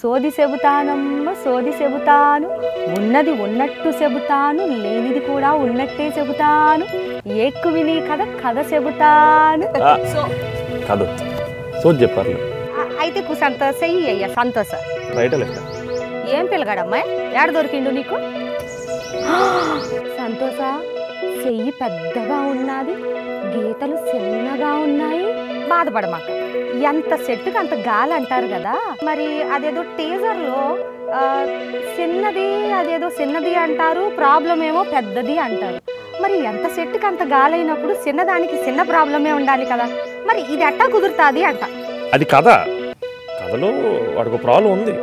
సోది చెబుతానమ్మ సోది చెబుతాను, ఉన్నది ఉన్నట్టు చెబుతాను, లేనిది కూడా ఉన్నట్టే చెబుతాను, ఎక్కువ విని కథ చెబుతాను. కథ సోది చెప్పారు. అయితే సంతోష అయ్యా సంతోష. ఏం పిల్లగాడమ్మాయి ఏడ దొరికిండు నీకు? సంతోష చెయ్యి పెద్దగా ఉన్నది, గీతలు చిన్నగా ఉన్నాయి, బాధపడమాక. ఎంత సెట్టుకి అంత గాలి అంటారు కదా, మరి అదేదో టీజర్లో చిన్నది అదేదో చిన్నది అంటారు, ప్రాబ్లం ఏమో పెద్దది అంటారు. మరి ఎంత సెట్టుకి అంత గాలి అయినప్పుడు చిన్నదానికి చిన్న ప్రాబ్లమే ఉండాలి కదా, మరి ఇది ఎట్టా కుదురుతుంది అంట. అది కథ, కథలో వాడికి ప్రాబ్లం ఉంది.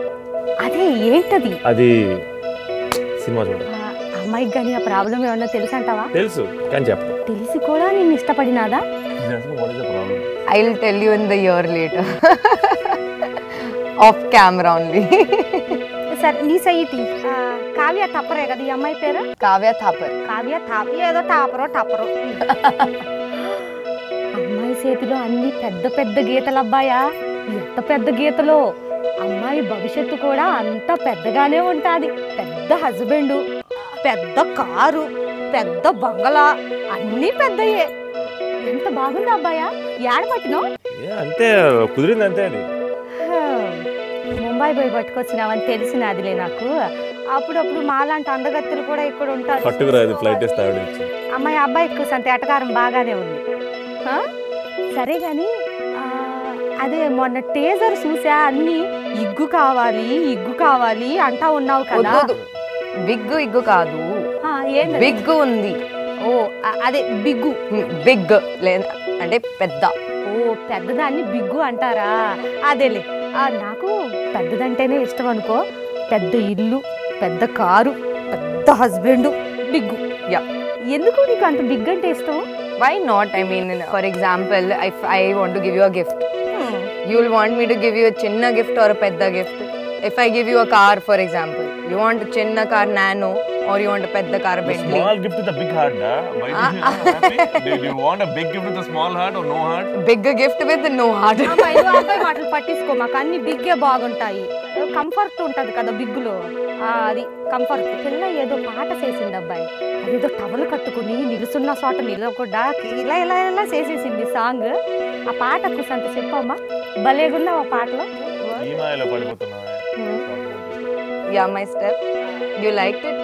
అదే ఏంటది? అది సినిమా చూడ. అమ్మాయికి కానీ ఆ ప్రాబ్లం ఏమన్నా తెలుసు అంటావా? తెలుసు కానీ చెప్ప. తెలిసి కూడా నేను ఇష్టపడినాదా? I'll tell you in the year later. Off camera only. సరే నీ సైటి కావ్య థాపరే కదా ఈ అమ్మాయి పేరు? కావ్య థాపర్. కావ్య థాపర్ ఏదో టాపరో అమ్మాయి చేతిలో అన్ని పెద్ద పెద్ద గీతలు అబ్బాయా, ఎంత పెద్ద గీతలో. అమ్మాయి భవిష్యత్తు కూడా అంత పెద్దగానే ఉంటుంది. పెద్ద హస్బెండ్, పెద్ద కారు, పెద్ద బంగళా, అన్నీ పెద్దయే. ఎంత బాగుంది అబ్బాయా, ఏడ పట్టినావు? అంతే కుదిరింది అంతే. అది ముంబై పోయి పట్టుకొచ్చినావని తెలిసినదిలే నాకు. అప్పుడప్పుడు మాలాంటి అందగత్తులు కూడా ఇక్కడ ఉంటారు. అమ్మాయి అబ్బాయి ఎక్కువ సంత ఎటకారం బాగానే ఉంది. సరే గాని అదే మొన్న టేజర్ చూసా, అన్ని ఇగ్గు కావాలి అంటా ఉన్నావు కదా. ఇగ్గు కాదు, బిగ్గు ఉంది. ఓ అదే బిగ్గు, బిగ్ అంటే పెద్ద. ఓ పెద్దదాన్ని బిగ్గు అంటారా? అదేలే, నాకు పెద్దదంటేనే ఇష్టం అనుకో. పెద్ద ఇల్లు, పెద్ద కారు, పెద్ద హస్బెండ్, బిగ్గు. ఎందుకు నీకు అంత బిగ్ అంటే ఇష్టం? Why not? I mean, for example, if I want to give you a gift, you will want me to give you a chinna gift or a pedda gift. If I give you a car, for example, you want a chinna car nano or you want a pedda car Bentley. Small gift with a big heart, why do you want a big gift with a small heart or no heart? Big gift with no heart. అబ్బాయి మాటలు పట్టించుకో, మాకు అన్ని బిగ్గే బాగుంటాయి. Comfort ఉంటది కదా బిగ్గులో, అది comfort. పిల్ల ఏదో పాట చేసింది అబ్బాయి, అదేదో టవల్ కట్టుకుని నిలుసున్న చోట నిలవకుండా ఇలా ఇలా ఇలా చేసేసింది సాంగ్. ఆ పాట కుసంత చెప్పమ్మా, భలేగున్నావు ఆ పాటలో. Yeah, my step. You liked it?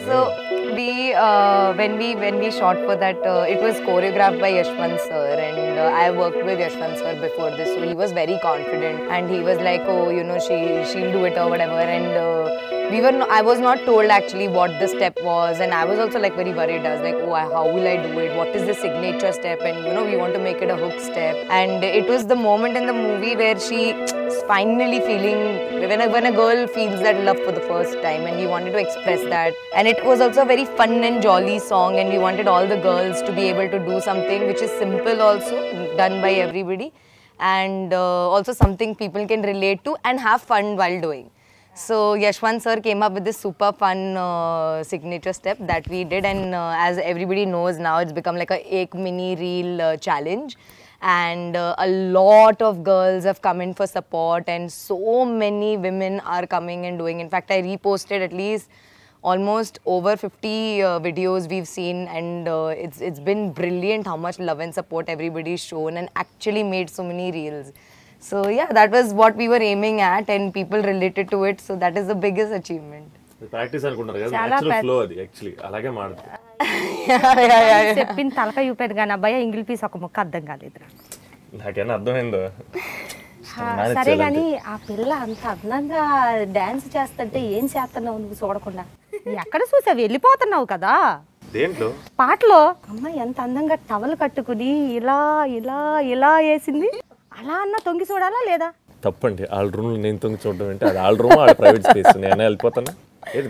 So when we shot for that, it was choreographed by Yashwant sir, and I worked with Yashwant sir before this, so he was very confident, and he was like, oh, you know, she'll do it or whatever, and I was not told actually what the step was, and I was also like very worried. I was like, oh, how will I do it? What is the signature step? And you know, we want to make it a hook step, and it was the moment in the movie where she finally feeling, when a girl feels that love for the first time, and we wanted to express that. And it was also a very fun and jolly song, and we wanted all the girls to be able to do something which is simple also, done by everybody, and also something people can relate to and have fun while doing. So Yashwant sir came up with this super fun signature step that we did, and as everybody knows now, it's become like a ek mini reel challenge, and a lot of girls have come in for support, and so many women are coming and doing. In fact, I reposted at least almost over 50 videos we've seen, and it's been brilliant how much love and support everybody's shown, and actually made so many reels. So yeah, that was what we were aiming at, and people related to it, so that is the biggest achievement. Practice anukuntaru kada, natural flow adi actually alage maadutadu. చెప్పింది తలక చూపేది కానీ అబ్బాయి English piece ఒక ముక్క అర్థం కాలేదు నాకేనా అర్థమైందో. సరే కానీ ఆ పిల్ల అంత అందంగా డాన్స్ చేస్తుంటే ఏం చేస్తున్నావు నువ్వు చూడకుండా? ఎక్కడ చూసావు, వెళ్ళిపోతున్నావు కదా దేంట్లో పాటలో. అమ్మాయి ఎంత అందంగా టవల్ కట్టుకుని ఇలా ఇలా ఇలా వేసింది, అలా అన్న తొంగి చూడాలా లేదా? తప్పండి, ఆల్ రూమ్ నేను తొంగి చూడడం అంటే అది ఆల్ రూమ్, ఆడ ప్రైవేట్ స్పేస్, నేను వెళ్ళిపోతాను.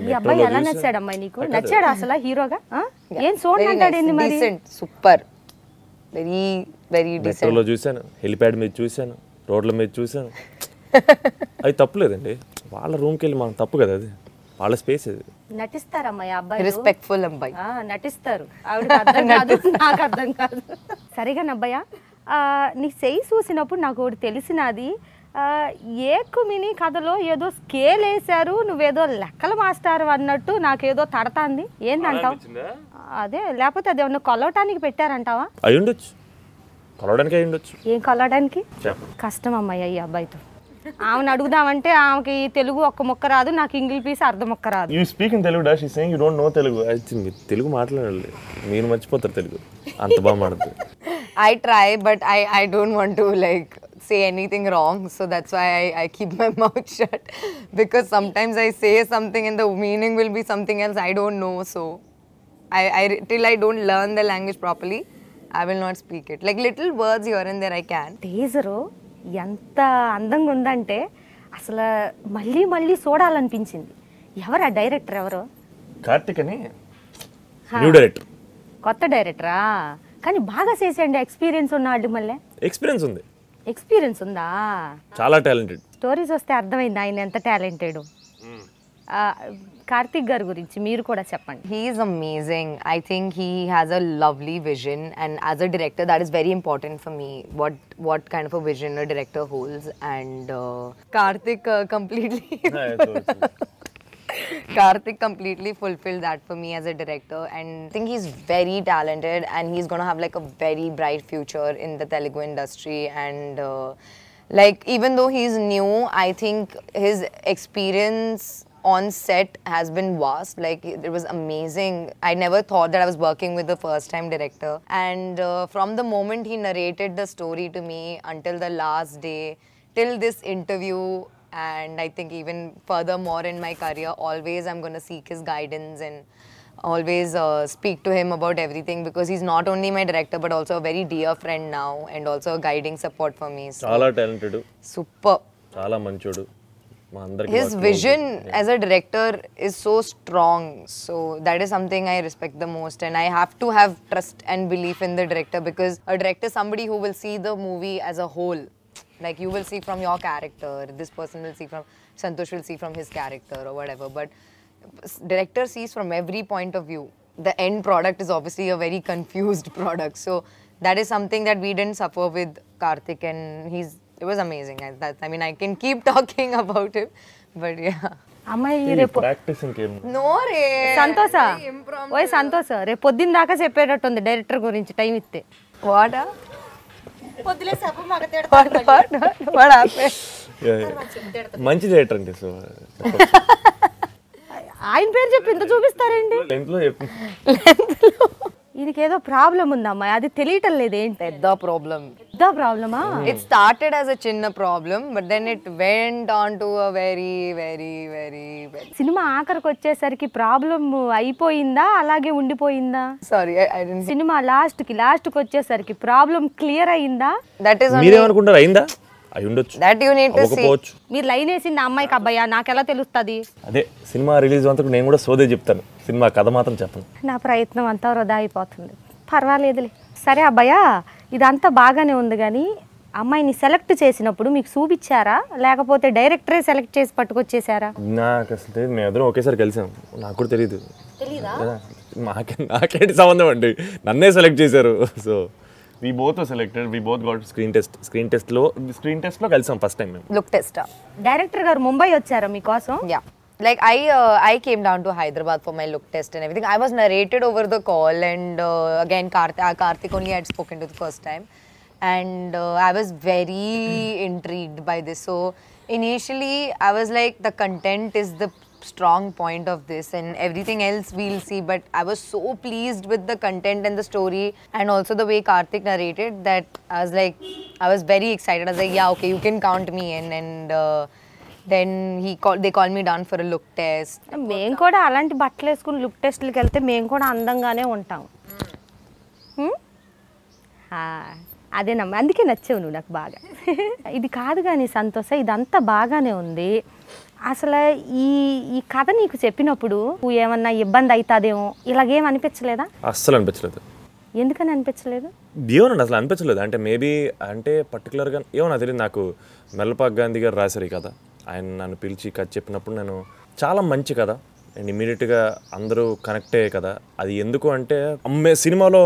ఈ అబ్బాయి ఎలా నచ్చాడు అమ్మాయి నీకు? నచ్చాడు అసలు హీరోగా? ఏం చూడండి అంటాడు ఏంది మరి? Super, very very decent. లో చూసాను, హెలిప్యాడ్ మీద చూసాను, రోడ్ల మీద చూసాను. అది తప్పులేదండి, వాళ్ళ రూమ్కి వెళ్ళి మనం తప్పు కదా, అది వాళ్ళ స్పేస్. అది నటిస్తారు అమ్మాయి అబ్బాయి, రెస్పెక్ట్ఫుల్ అబ్బాయి నటిస్తారు. ఆవిడ అర్థం కాదు, నాకు అర్థం కాదు. సరిగా అబ్బాయ, నీ చెయ్యి చూసినప్పుడు నాకు ఒకటి తెలిసినది, ఏకు మినీ కథలో ఏదో స్కేల్ వేశారు, నువ్వేదో లెక్కల మాస్టర్ అన్నట్టు నాకేదో తడతాంది. ఏంటంటావు? అదే, లేకపోతే అది ఏమన్నా కొలవటానికి పెట్టారంటావా? అయి ఉండొచ్చు, కొలవడానికి అయి ఉండొచ్చు. ఏం కొలవడానికి? కష్టం అమ్మాయి ఈ అబ్బాయితో. ఆమెను అడుగుదామంటే ఆమెకి తెలుగు ఒక్క మొక్క రాదు, నాకు ఇంగ్లీష్ అర్ధం మొక్క రాదు. You speak in Telugu dash, saying you don't know Telugu. I think Telugu మాట్లాడాలి, మీరు మర్చిపోతారు తెలుగు, అంత బాగా మాట్లాడుతుంది. I try, but I don't want to like say anything wrong, so that's why I keep my mouth shut, because sometimes I say something and the meaning will be something else I don't know. So till I don't learn the language properly, I will not speak it. Like little words here and there I can. Teaser ఎంత అందంగా ఉందంటే అసలు మళ్ళీ మళ్ళీ చూడాలనిపించింది. ఎవరా director? ఎవరు? కార్తిక్ అని new director, కొత్త డైరెక్టరా? కానీ బాగా చేసేయండి, ఎక్స్పీరియన్స్ ఉన్నాడు. మళ్ళీ ఎక్స్పీరియన్స్ ఉంది, ఎక్స్పీరియన్స్ ఉందా? చాలా టాలెంటెడ్. స్టోరీస్ వస్తే అర్థమైంది ఆయన ఎంత టాలెంటెడ్. కార్తిక్ గారి గురించి మీరు కూడా చెప్పండి. He is amazing. I think he has a lovely vision, and as a director, that is very important for me. What kind of a vision a director holds, and Karthik completely. Karthik completely fulfilled that for me as a director, and I think he's very talented, and he's gonna have like a very bright future in the Telugu industry. And like even though he's new, I think his experience on set has been vast. Like it was amazing. I never thought that I was working with a first time director, and from the moment he narrated the story to me until the last day, till this interview, and I think even furthermore in my career, always I'm going to seek his guidance and always speak to him about everything, because he's not only my director but also a very dear friend now, and also a guiding support for me. So, చాలా talented, super. చాలా మంచోడు. మా అందరికి His vision as a director is so strong, so that is something I respect the most, and I have to have trust and belief in the director, because a director is somebody who will see the movie as a whole. Like you will see from your character, this person will see from, Santosh will see from his character or whatever, but director sees from every point of view. The end product is obviously a very confused product, so that is something that we didn't suffer with Karthik, and it was amazing. I mean, I can keep talking about him, but yeah. అమ్మాయి రేపు practice ఇంకేం. No re. సంతోష, ఓయ్ సంతోష, రేపు పొద్దున్న దాకా చెప్పేటట్టుంది director గురించి టైం ఇస్తే. What? What happened? మంచి డైరెక్టర్ అండి. సో ఆయన పేరు చెప్పి ఇంత చూపిస్తారండి. లెంత్లో చెప్పు. ఇదికేదో ప్రాబ్లం ఉంది అమ్మాయి, అది తెలియటం లేదు. ఏంటి The problem. పెద్ద ప్రాబ్లమా? It started as a chinna problem, but then it went on to a very, very, very, very. Cinema ఆఖరికి వచ్చేసరికి ప్రాబ్లం అయిపోయిందా, అలాగే ఉండిపోయిందా? Sorry, I didn't. సినిమా లాస్ట్కి వచ్చేసరికి ప్రాబ్లం క్లియర్ అయిందా? That is only. మీరేమనుకుంటారు, అయిందా? అయి ఉండొచ్చు, That you need to see. అవ్వకపోవచ్చు. మీరు లైన్ వేసింది అమ్మాయికి అబ్బాయా, నాకెలా తెలుస్తుంది? అదే సినిమా రిలీజ్ అంతకు నేను కూడా సోదే చెప్తాను, సినిమా కథ మాత్రం చెప్పను. నా ప్రయత్నం అంతా వృధా అయిపోతుంది. పర్వాలేదులే. సరే అబ్బాయా, ఇదంతా బాగానే ఉంది, కానీ అమ్మాయిని సెలెక్ట్ చేసినప్పుడు మీకు చూపించారా, లేకపోతే డైరెక్టరే సెలెక్ట్ చేసి పట్టుకొచ్చేసారా? నాకు అసలు మేము ఎదురు ఒకేసారి కలిసాం, నాకు కూడా తెలియదు. నాకేంటి సంబంధం అండి, నన్నే సెలెక్ట్ చేశారు. So we both were selected, we both got screen test లో కలిసాం ఫస్ట్ టైం మేము. Look tester. డైరెక్టర్ గారు ముంబై వచ్చారా మీకోసం? Yeah. Like I came down to Hyderabad for my look test and everything. I was narrated over the call, and again Karthik only had spoken to the first time, and I was very intrigued by this. So initially I was like, the content is the strong point of this, and everything else we'll see, but I was so pleased with the content and the story, and also the way Karthik narrated, that I was very excited. I was like, yeah, okay, you can count me in. And then they called me down for a look test. మేము కూడా అలాంటి బట్టలు వేసుకుని look టెస్ట్లకి వెళ్తే మేము కూడా అందంగానే ఉంటాం. అదేనమ్మా, అందుకే నచ్చావు నువ్వు నాకు బాగా. ఇది కాదు కానీ సంతోష, ఇదంతా బాగానే ఉంది. అసలు ఈ కథ నీకు చెప్పినప్పుడు ఏమన్నా ఇబ్బంది అవుతుందేమో, ఇలాగేం అనిపించలేదా? అస్సలు అనిపించలేదు. ఎందుకని అనిపించలేదు? ఏమన్నా అసలు అనిపించలేదు. అంటే మేబీ అంటే పర్టికులర్గా ఏమన్నా తెలియదు. నాకు మెల్లపాక్ గాంధీ గారు రాశారు ఈ కథ. ఆయన నన్ను పిలిచి కథ చెప్పినప్పుడు నేను చాలా మంచి కథ అండ్ ఇమీడియట్గా అందరూ కనెక్ట్ అయ్యే కదా. అది ఎందుకు అంటే సినిమాలో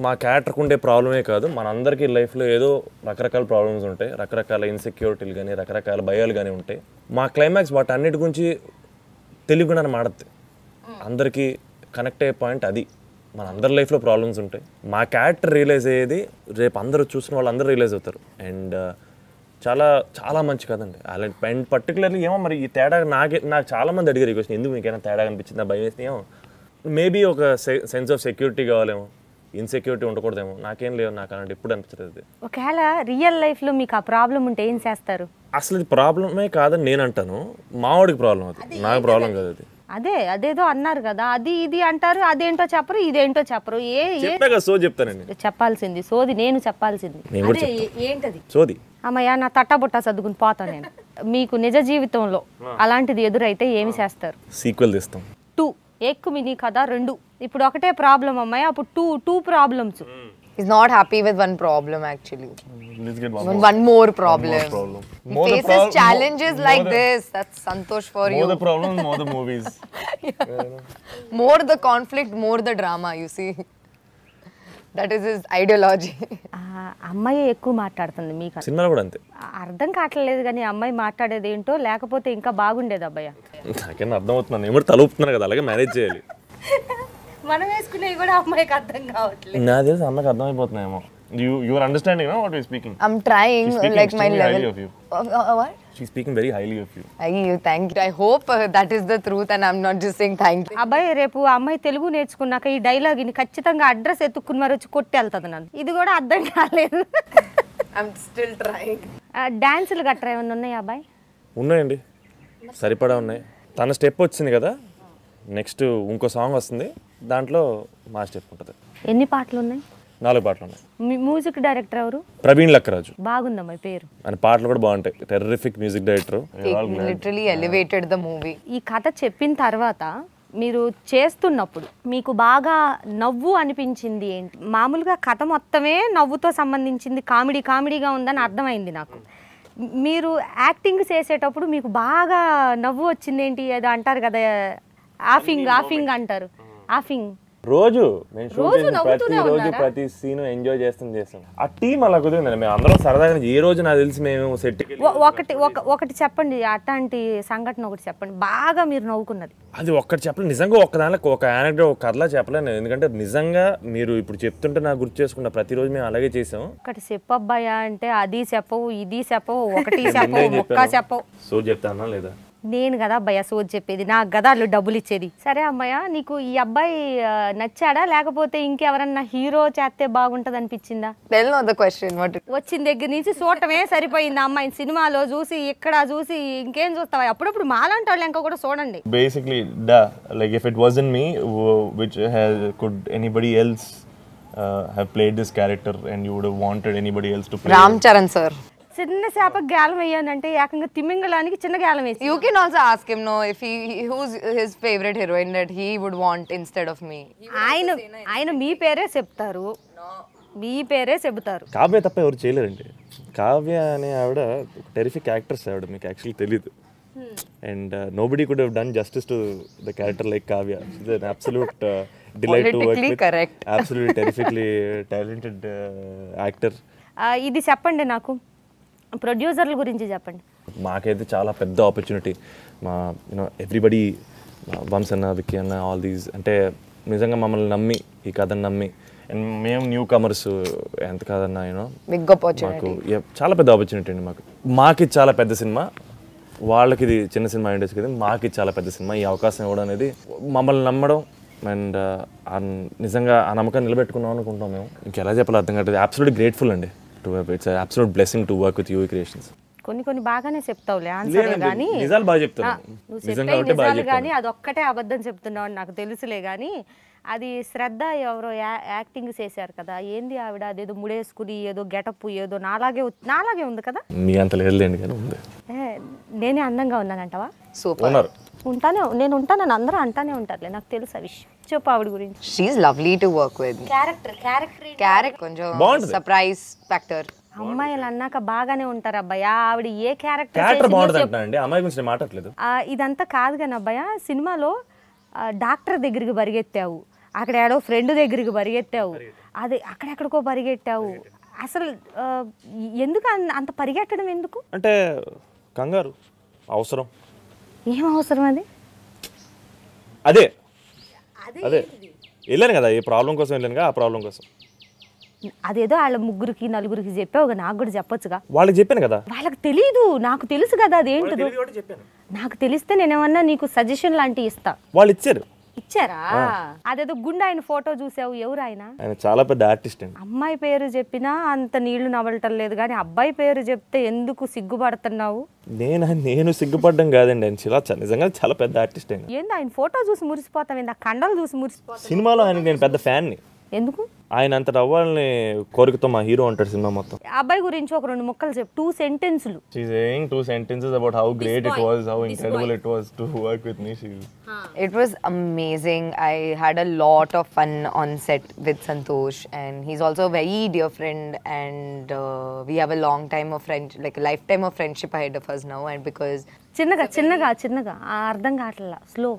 మా క్యారెక్టర్కి ఉండే ప్రాబ్లమే కాదు, మనందరికీ లైఫ్లో ఏదో రకరకాల ప్రాబ్లమ్స్ ఉంటాయి, రకరకాల ఇన్సెక్యూరిటీలు కానీ రకరకాల భయాలు కానీ ఉంటాయి. మా క్లైమాక్స్ వాటి అన్నిటి గురించి తెలియకుండా మాడద్ది, అందరికీ కనెక్ట్ అయ్యే పాయింట్ అది. మన అందరి లైఫ్లో ప్రాబ్లమ్స్ ఉంటాయి, మా క్యారెక్టర్ రియలైజ్ అయ్యేది రేపు అందరూ చూసిన వాళ్ళు అందరూ రియలైజ్ అవుతారు. అండ్ చాలా చాలా మంచి కదండి. అలాంటి అండ్ పర్టికులర్లీ ఏమో మరి ఈ తేడా నాకు చాలామంది అడిగారు ఈ క్వశ్చన్, ఎందుకు మీకైనా తేడా అనిపించిందా, భయం వేస్తే ఏమో మేబీ ఒక సెన్స్ ఆఫ్ సెక్యూరిటీ కావాలేమో, ఇన్సెక్యూరిటీ ఉండకూడదేమో, నాకేం లేదు, నాకు అలాంటి ఎప్పుడు అనిపించలేదు. ఒకవేళ రియల్ లైఫ్లో మీకు ఆ ప్రాబ్లం ఉంటే ఏం చేస్తారు? అసలు ఇది ప్రాబ్లమే కాదని నేను అంటాను, మావాడికి ప్రాబ్లం అది, నాకు ప్రాబ్లం కాదు అది. అదేదో అన్నారు కదా, అది ఇది అంటారు, అదేంటో చెప్పరు, ఇదేంటో చెప్పరు. చెప్పాక సో చెప్తానండి, చెప్పాల్సింది సోది, నేను చెప్పాల్సింది ఏంటది సోది. అమ్మయ్య నా తట్టబుట్ట సర్దుకుని పోతాను నేను. మీకు నిజ జీవితంలో అలాంటిది ఎదురైతే ఏమి చేస్తారు? సీక్వెల్ తీస్తాం. 2 ఎక్కు మినీ కథ 2. ఇప్పుడు ఒకటే ప్రాబ్లం అమ్మాయి, అప్పుడు two problems. He's not happy with one problem actually. One more problem. He faces challenges like this. That's Santosh for you. More the problem, more the movies. More the conflict, more the drama, you see. That is his ideology. అమ్మాయి ఎక్కువ మాట్లాడుతుంది మీకు. సినిమాలో కూడా అంతే. అర్థం కావట్లేదు కానీ అమ్మాయి మాట్లాడేది ఏంటో, లేకపోతే ఇంకా బాగుండేది అబ్బాయి. నాకేనా అర్థం అవుతున్నాను, నేను కూడా తలుపుతున్నాను కదా, అలాగే మేనేజ్ చేయాలి. మనం వేసుకునేవి కూడా అమ్మాయికి అర్థం కావట్లేదు. నా తెలిసి అమ్మకి అర్థమైపోతున్నాయేమో. You are understanding, no, what we are speaking. I'm trying like my level. Of you. What? She's speaking very highly of you. Thank you. I hope that is the truth and I'm not just saying thank you. అబ్బాయి రేపు అమ్మాయి తెలుగు నేర్చుకున్నాక ఈ dialogue ని ఖచ్చితంగా address ఎత్తుక్కుని మరి వచ్చి కొట్టి వెళ్తుంది నన్ను. ఇది కూడా అర్థం కాలేదు. I'm still trying. డాన్సులు గట్రా ఏమైనా ఉన్నాయా అబ్బాయి? ఉన్నాయండి, సరిపడా ఉన్నాయి. తన స్టెప్ వచ్చింది కదా, నెక్స్ట్ ఇంకో సాంగ్ వస్తుంది, దాంట్లో మా స్టెప్ ఉంటుంది. ఎన్ని పాటలు ఉన్నాయి? 4 పాటలు ఉన్నాయి. మ్యూజిక్ డైరెక్టర్ ఎవరు? ప్రవీణ్ లక్కరాజు. బాగుందమ్మా పేరు. ఆయన పాటలు కూడా బాగుంటాయి, terrific music director. Literally elevated the movie. ఈ కథ చెప్పిన తర్వాత మీరు చేస్తున్నప్పుడు మీకు బాగా నవ్వు అనిపించింది ఏంటి? మామూలుగా కథ మొత్తమే నవ్వుతో సంబంధించింది, కామెడీగా ఉందని అర్థమైంది నాకు. మీరు యాక్టింగ్ చేసేటప్పుడు మీకు బాగా నవ్వు వచ్చింది ఏంటి? ఏదో అంటారు కదా, ఆఫింగ్ అంటారు. ఆఫింగ్ రోజు ప్రతి సీన్ ఎంజాయ్ చేస్తాం. ఆ టీం అలా కుదిరిందండి, మేము అందరం సరదాగా. ఏ రోజు నాకు తెలిసి మేము సెట్ ఒకటి చెప్పండి, అట్లాంటి సంఘటన ఒకటి చెప్పండి బాగా మీరు నవ్వుకున్నది. అది ఒక్కటి చెప్పలేదు నిజంగా, ఒక దాంట్లో ఒక యానెక్డోట్, ఒక కథలా చెప్పలేను, ఎందుకంటే నిజంగా మీరు ఇప్పుడు చెప్తుంటే నాకు గుర్తు చేసుకున్న ప్రతిరోజు మేము అలాగే చేసాం. ఒకటి చెప్పబ్బాయా అంటే అది చెప్పవు, ఇది చెప్పవు, ఒకటి చెప్పవు, ముక్క చెప్పవు. సో చెప్తానా లేదా? నేను కదా అబ్బాయి సోది చెప్పేది, నాకు కదా వాళ్ళు డబ్బులు ఇచ్చేది. సరే అమ్మాయ, నీకు ఈ అబ్బాయి నచ్చాడా, లేకపోతే ఇంకెవరన్నా హీరో చేస్తే బాగుంటది అనిపించిందా? వచ్చిన దగ్గర నుంచి చూడటమే సరిపోయింది. అమ్మాయి సినిమాలో చూసి, ఇక్కడ చూసి ఇంకేం చూస్తావా? అప్పుడప్పుడు మాలాంటి వాళ్ళు ఇంకా కూడా చూడండి. Basically like if it wasn't me, which could anybody else have played this character and you would have wanted anybody else to play? Ram Charan sir. చిన్న చేపకు గాలం వేయాలంటే ఏకంగా తిమింగలానికి చిన్న గాలం వేసి. You can also ask him, no, if who's his favorite heroine that he would want instead of me. ఆయన మీ పేరే చెప్తారు, మీ పేరే చెబుతారు. కావ్య తప్ప ఎవరు చేయలేరండి. కావ్య అనే ఆవిడ టెరిఫిక్ యాక్ట్రెస్ ఆవిడ, మీకు యాక్చువల్లీ తెలీదు. And nobody could have done justice to the character like Kavya. She's an absolute delight to work with. Correct. Absolutely terrifically talented actor. ఇది చెప్పండి, నాకు ప్రొడ్యూసర్ల గురించి చెప్పండి. మాకైతే చాలా పెద్ద ఆపర్చునిటీ. మా ఎవ్రీబడి, వంశ్ అన్న, విక్కీ అన్న, ఆల్ దీస్, అంటే నిజంగా మమ్మల్ని నమ్మి, ఈ కథను నమ్మి, అండ్ మేము న్యూ కమర్స్, ఎంత కాదన్నా మాకు చాలా పెద్ద ఆపర్చునిటీ అండి. మాకు చాలా పెద్ద సినిమా, వాళ్ళకి ఇది చిన్న సినిమా ఇండస్ట్రీ కదా, మాకు చాలా పెద్ద సినిమా. ఈ అవకాశం ఇవ్వడం అనేది మమ్మల్ని నమ్మడం అండ్ నిజంగా ఆ నమ్మకాన్ని నిలబెట్టుకున్నాం అనుకుంటాం మేము. ఇంకెలా చెప్పాలో అర్థం కాదు. అబ్సల్యూట్లీ గ్రేట్ఫుల్ అండి. It's an absolute blessing to work with UE Creations. కొన్ని బాగానే చెప్తావులే ఆన్సర్లు, కానీ నిజాలు బాగా చెప్తాను, నిజాలు కానీ అదొక్కటే అబద్ధం చెప్తున్నావు అని నాకు తెలుసులే. కానీ అది శ్రద్ధ ఎవరో యాక్టింగ్ చేశారు కదా, ఏంది ఆవిడ అదేదో ముడేసుకుని ఏదో గెటప్ ఏదో నాలాగే ఉంది కదా. మీ అంత లేదులేండి కానీ ఉంది. నేనే అందంగా ఉన్నానంటావా? సూపర్. నేను ఉంటానని అందరూ అంటానే ఉంటారులే, నాకు తెలుసు ఆ విషయం. చెప్పు ఆవిడ గురించి. She's lovely to work with. Character కొంచెం సర్ప్రైజ్ ఫ్యాక్టర్. అమ్మాయిలు అన్నాక బాగానే ఉంటారు అబ్బాయి. ఆవిడ ఏ క్యారెక్టర్ బాగుంటుందండి, అమ్మాయి గురించి మాట్లాడలేదు. ఇదంతా కాదు కానీ అబ్బాయి, సినిమాలో డాక్టర్ దగ్గరికి పరిగెత్తావు, అక్కడ ఏడో ఫ్రెండ్ దగ్గరికి పరిగెత్తావు, అది అక్కడెక్కడికో పరిగెట్టావు. అసలు ఎందుకు అంత పరిగెట్టడం ఎందుకు? అంటే కంగారు, అవసరం. ఏం అవసరం అది? అదే అదే వెళ్ళాను కదా, ఏ ప్రాబ్లం కోసం వెళ్ళాను కదా, ఆ ప్రాబ్లం కోసం. అదేదో వాళ్ళ ముగ్గురికి నలుగురికి చెప్పావు, నాకు కూడా చెప్పొచ్చుగా. వాళ్ళకి చెప్పాను కదా. వాళ్ళకి తెలీదు, నాకు తెలుసు కదా అదేంటిదో. చెప్పాను. నాకు తెలిస్తే నేనేమన్నా నీకు సజెషన్ లాంటివి ఇస్తా. వాళ్ళు ఇచ్చారు. ఇచ్చారా? అదేదో గుండె ఆయన ఫోటో చూసావు, ఎవరు ఆయన? ఆయన చాలా పెద్ద ఆర్టిస్ట్ అండి. అమ్మాయి పేరు చెప్పినా అంత నీళ్లు నవలటం లేదు, కానీ అబ్బాయి పేరు చెప్తే ఎందుకు సిగ్గుపడుతున్నావు? నేను సిగ్గుపడ్డం కాదండి, ఆయన నిజంగా చాలా పెద్ద ఆర్టిస్ట్ అండి. ఏంది ఆయన ఫోటో చూసి మురిసిపోతావు, ఏంది ఆ కండలు చూసి మురిసిపోతావు? సినిమాలో ఆయనకి నేను పెద్ద ఫ్యాన్ని. ఎందుకు? ఆయన అంతట అవ్వాలని కోరికతో మా హీరో ఉంటాడు సినిమా మొత్తం. అబ్బాయి గురించి ఒక 2 ముక్కలు చెప్పు, 2 సెంటెన్స్లు. She's saying 2 sentences about how great it was, how incredible it was to work with me. It was amazing. I had a lot of fun on set with Santosh, and he's also a very dear friend, and we have a long time of friendship, like a lifetime of friendship ahead of us now. And because చిన్నగా చిన్నగా చిన్నగా అర్థం కావట్లా, slow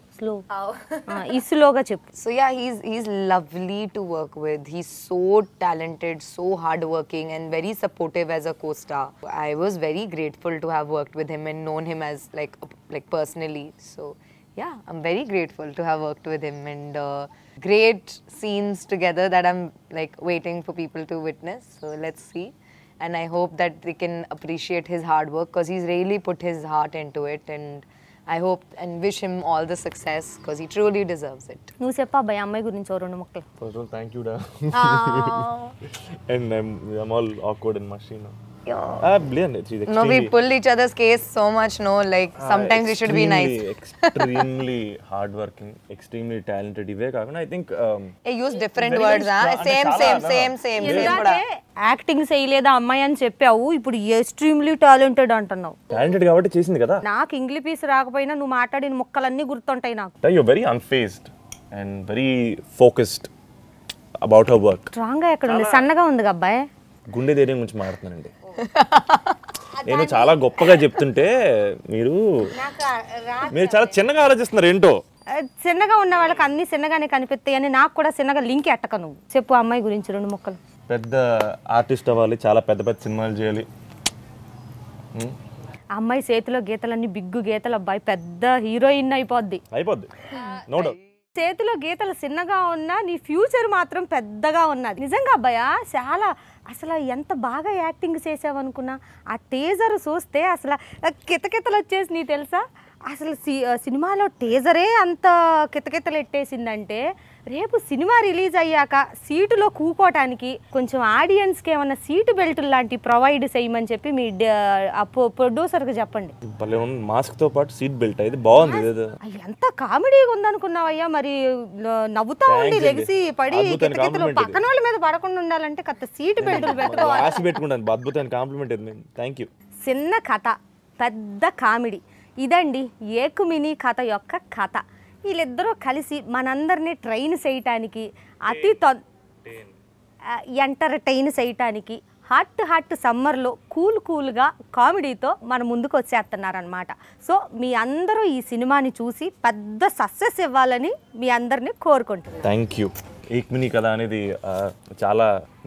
ఈ స్లోగా చెప్పు. so yeah, he's lovely to work with. He's so talented, so hardworking, and very supportive as a co-star. I was very grateful to have worked with him and known him as like personally. So yeah, I'm very grateful to have worked with him, and great scenes together that I'm like waiting for people to witness. So let's see. And I hope that they can appreciate his hard work, because he's really put his heart into it, and I hope and wish him all the success, because he truly deserves it. నువ్వు చెప్పా అబ్బాయి అమ్మాయి గురించి ఓ 2 ముక్కలు. First of all, thank you, da. And I'm all awkward in my scene. Brilliant. She's extremely... No, we pull each other's case so much, no? Like, sometimes we should be nice. Extremely hardworking, extremely talented. ఇవే కాకుండా I think... I use different words, huh? Same. ఎందుకంటే acting చేయలేదా అమ్మాయి అని చెప్పావు, ఇప్పుడు extremely talented అంటున్నావు. Talented కాబట్టి చేసింది కదా. నాకు ఇంగ్లీష్ పీస్ రాకపోయినా నువ్వు మాట్లాడిన ముక్కలన్నీ గుర్తుంటాయి నాకు. You're very unfazed and very focused about her work. Strong గా ఎక్కడ ఉంది? సన్నగా ఉంది అబ్బాయి. గుండె ధైర్యం గురించి మాట్లాడుతున్నానండి. నేను చాలా గొప్పగా చెప్తుంటే మీరు చాలా చిన్నగా ఆలోచిస్తున్నారు ఏంటో. చిన్నగా ఉన్న వాళ్ళకి అన్ని చిన్నగానే కనిపిస్తాయి అని నాకు కూడా చిన్నగా లింక్ ఎట్టక. నువ్వు చెప్పు అమ్మాయి గురించి 2 ముక్కలు. పెద్ద ఆర్టిస్ట్ అవ్వాలి, చాలా పెద్ద పెద్ద సినిమాలు చేయాలి. అమ్మాయి చేతిలో గీతలన్నీ బిగ్గు గీతలు, అబ్బాయి పెద్ద హీరోయిన్ అయిపోద్ది. No doubt. చేతిలో గీతలు చిన్నగా ఉన్నా నీ ఫ్యూచర్ మాత్రం పెద్దగా ఉన్నది. నిజంగా అబ్బాయా చాలా అసలు ఎంత బాగా యాక్టింగ్ చేసావనుకున్నా. ఆ టీజర్ చూస్తే అసలు కితకితలు వచ్చేసి నీ తెలుసా, అసలు సినిమాలో టీజరే అంత కితకితలు ఎట్టేసిందంటే రేపు సినిమా రిలీజ్ అయ్యాక సీటులో కూకోవటానికి కొంచెం ఆడియన్స్కి ఏమన్నా సీటు బెల్ట్ లాంటి ప్రొవైడ్ చేయమని చెప్పి మీ ప్రొడ్యూసర్కి చెప్పండి. మాస్క్తో పాటు సీట్ బెల్ట్ అయితే బాగుంది. ఎంత కామెడీగా ఉందనుకున్నావయ్యా. మరి నవ్వుతా ఉండి లెగిసి పడి కితకితలు పక్కన వాళ్ళ మీద పడకుండా ఉండాలంటే కత్త సీటు బెల్ట్లు పెట్టుకుంటాను. అద్భుతమైన కాంప్లిమెంట్. Thank you. చిన్న కథ పెద్ద కామెడీ, ఇదండి ఏకుమిని కథ యొక్క కథ. వీళ్ళిద్దరూ కలిసి మనందరినీ ట్రైన్ చేయటానికి, ఎంటర్టైన్ చేయటానికి హాట్ సమ్మర్లో కూల్గా కామెడీతో మన ముందుకు వచ్చేస్తున్నారనమాట. సో మీ అందరూ ఈ సినిమాని చూసి పెద్ద సక్సెస్ ఇవ్వాలని మీ అందరినీ కోరుకుంటున్నాను. Thank you. ఏక్మిని కథ అనేది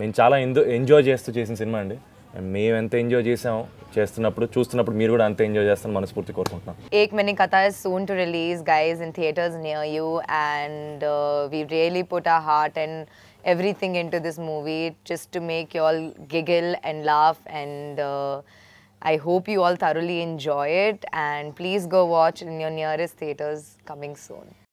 నేను చాలా ఎంజాయ్ చేస్తూ చేసిన సినిమా అండి. మేము ఎంత ఎంజాయ్ చేసాం చూస్తున్నప్పుడు మీరు కూడా అంత ఎంజాయ్ చేస్తాను మనస్ఫూర్తి కోరుకుంటున్నాం. Ek Mani Katha is soon to release, guys, in theaters near you, and we really put our heart and everything into this movie just to make you all giggle and laugh, and I hope you all thoroughly enjoy it, and please go watch in your nearest theaters coming soon.